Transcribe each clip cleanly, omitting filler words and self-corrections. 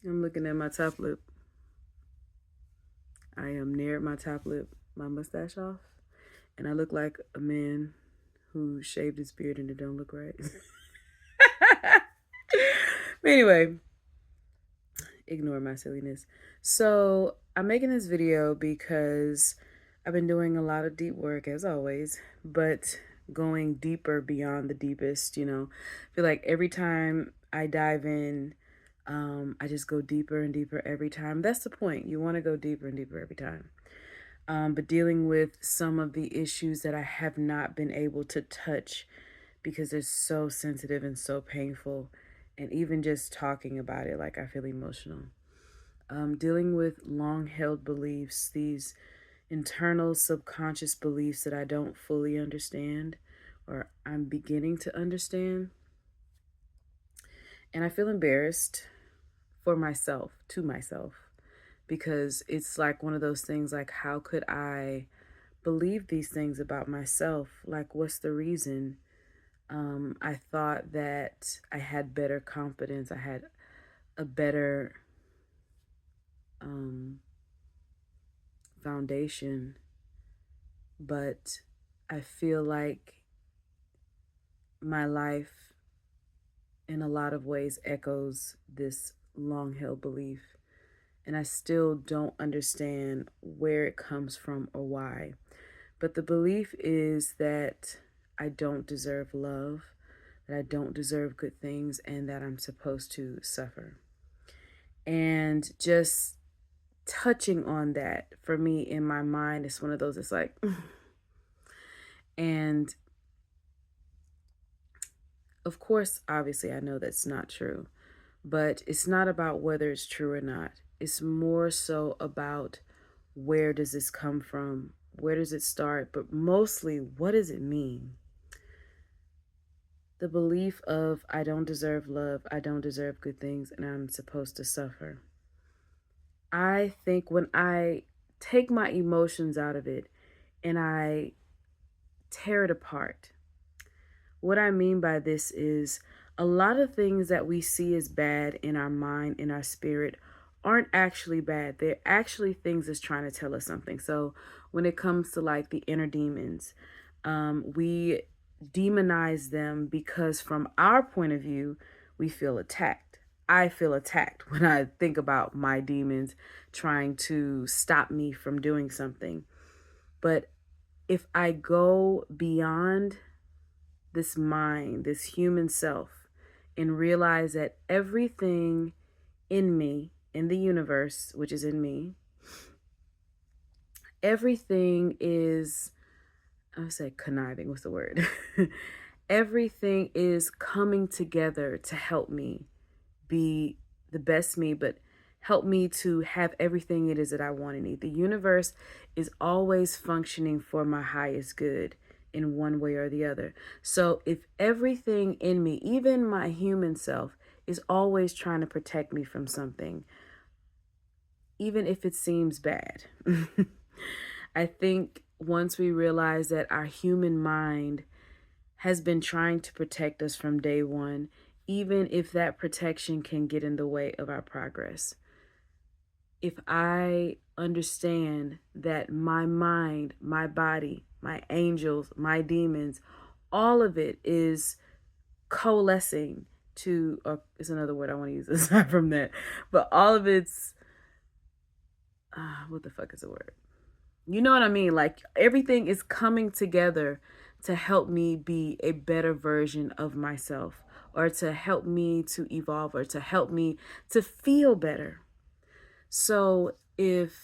I'm looking at my top lip. I am near my top lip, my mustache off, and I look like a man who shaved his beard and it don't look right. But anyway, ignore my silliness. So I'm making this video because I've been doing a lot of deep work as always, but going deeper beyond the deepest, I feel like every time I dive in, I just go deeper and deeper every time. That's the point. You want to go deeper and deeper every time. But dealing with some of the issues that I have not been able to touch because they're so sensitive and so painful. And even just talking about it, like I feel emotional. Dealing with long held beliefs, these internal subconscious beliefs that I don't fully understand or I'm beginning to understand. And I feel embarrassed for myself, to myself, because it's like one of those things like, how could I believe these things about myself? Like, what's the reason? I thought that I had better confidence, I had a better um, foundation, but I feel like my life in a lot of ways echoes this long held belief. And I still don't understand where it comes from or why. But the belief is that I don't deserve love, that I don't deserve good things, and that I'm supposed to suffer. And just touching on that for me in my mind is one of those, it's like, and of course, obviously, I know that's not true, but it's not about whether it's true or not. It's more so about where does this come from? Where does it start? But mostly, what does it mean? The belief of I don't deserve love, I don't deserve good things, and I'm supposed to suffer. I think when I take my emotions out of it and I tear it apart, what I mean by this is a lot of things that we see as bad in our mind, in our spirit, aren't actually bad. They're actually things that's trying to tell us something. So when it comes to like the inner demons, we demonize them because from our point of view, we feel attacked. I feel attacked when I think about my demons trying to stop me from doing something. But if I go beyond this mind, this human self, and realize that everything in me, in the universe, which is in me, everything is, I would say conniving, what's the word? Everything is coming together to help me be the best me, but help me to have everything it is that I want and need. The universe is always functioning for my highest good in one way or the other. So if everything in me, even my human self, is always trying to protect me from something, even if it seems bad, I think once we realize that our human mind has been trying to protect us from day one, even if that protection can get in the way of our progress. If I understand that my mind, my body, my angels, my demons, all of it is coalescing to, or it's another word I want to use aside from that, but all of it's, what the fuck is the word? You know what I mean? Like everything is coming together to help me be a better version of myself, or to help me to evolve, or to help me to feel better. So if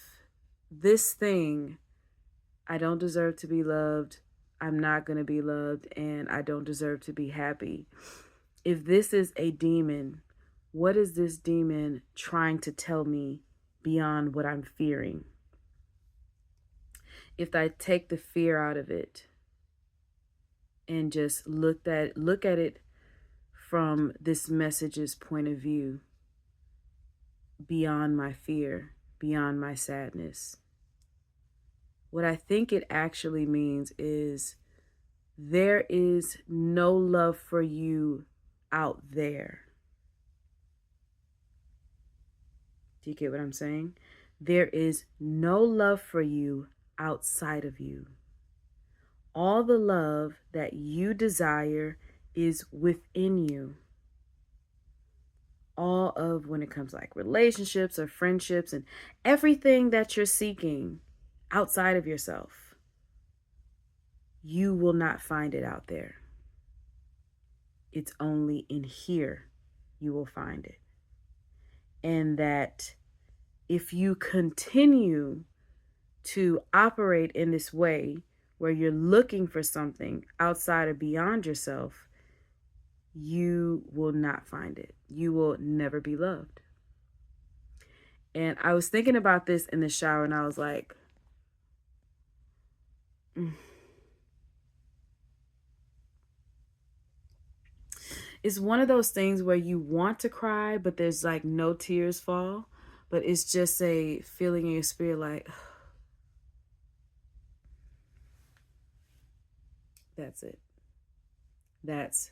this thing, I don't deserve to be loved, I'm not going to be loved, and I don't deserve to be happy. If this is a demon, what is this demon trying to tell me beyond what I'm fearing? If I take the fear out of it and just look at it from this message's point of view, beyond my fear, beyond my sadness, what I think it actually means is there is no love for you out there. Do you get what I'm saying? There is no love for you outside of you. All the love that you desire is within you. All of when it comes like relationships or friendships and everything that you're seeking outside of yourself, you will not find it out there. It's only in here you will find it. And that if you continue to operate in this way where you're looking for something outside or beyond yourself, you will not find it. You will never be loved. And I was thinking about this in the shower and I was like, It's one of those things where you want to cry, but there's like no tears fall. But it's just a feeling in your spirit like, that's it. That's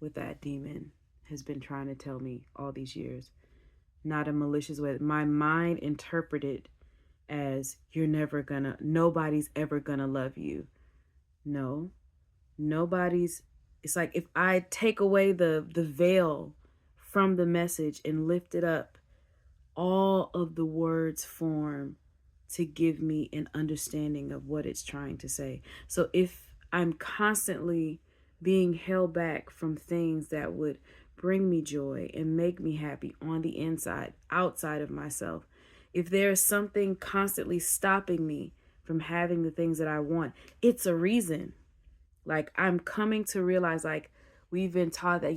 what that demon has been trying to tell me all these years. Not a malicious way. My mind interpreted as nobody's ever gonna love you. No, nobody's. It's like if I take away the veil from the message and lift it up, all of the words form to give me an understanding of what it's trying to say. So if I'm constantly being held back from things that would bring me joy and make me happy on the inside, outside of myself, if there's something constantly stopping me from having the things that I want, it's a reason. Like I'm coming to realize, like we've been taught that,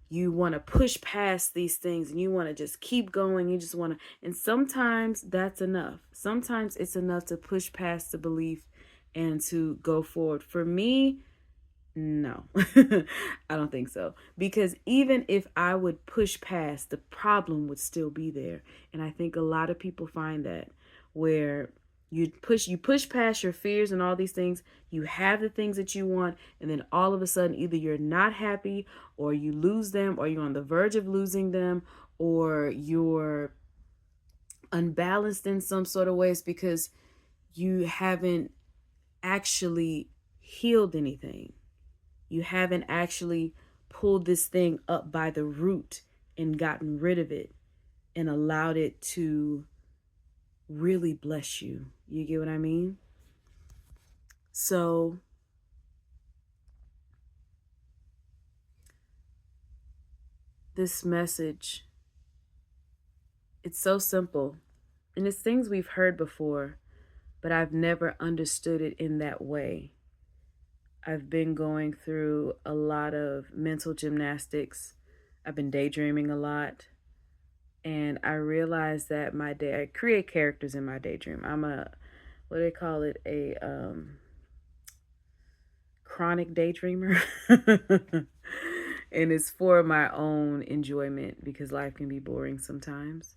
you want to push past these things and you want to just keep going. You just want to, and sometimes that's enough. Sometimes it's enough to push past the belief and to go forward. For me, no, I don't think so. Because even if I would push past, the problem would still be there. And I think a lot of people find that where you push past your fears and all these things, you have the things that you want, and then all of a sudden either you're not happy or you lose them or you're on the verge of losing them or you're unbalanced in some sort of ways because you haven't actually healed anything. You haven't actually pulled this thing up by the root and gotten rid of it and allowed it to really bless you. You get what I mean? So this message, it's so simple. And it's things we've heard before, but I've never understood it in that way. I've been going through a lot of mental gymnastics. I've been daydreaming a lot. And I realized that I create characters in my daydream. I'm what do they call it? A chronic daydreamer. And it's for my own enjoyment because life can be boring sometimes.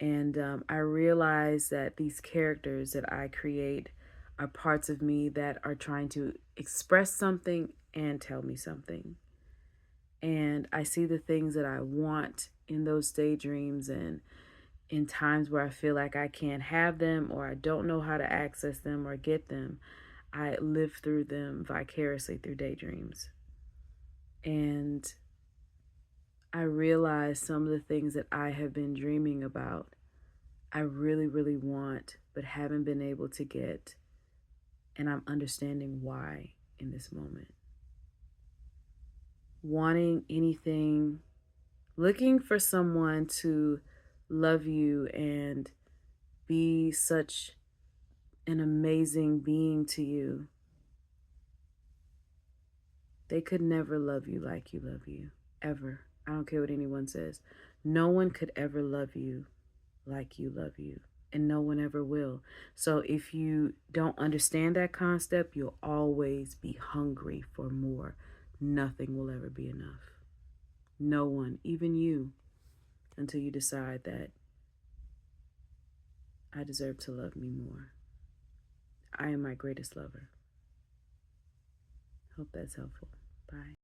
And I realize that these characters that I create are parts of me that are trying to express something and tell me something. And I see the things that I want in those daydreams and in times where I feel like I can't have them or I don't know how to access them or get them. I live through them vicariously through daydreams. And I realize some of the things that I have been dreaming about, I really, really want, but haven't been able to get. And I'm understanding why in this moment. Wanting anything, looking for someone to love you and be such an amazing being to you. They could never love you like you love you, ever. I don't care what anyone says. No one could ever love you like you love you, and no one ever will. So if you don't understand that concept, you'll always be hungry for more. Nothing will ever be enough. No one, even you, until you decide that I deserve to love me more. I am my greatest lover. Hope that's helpful. Bye.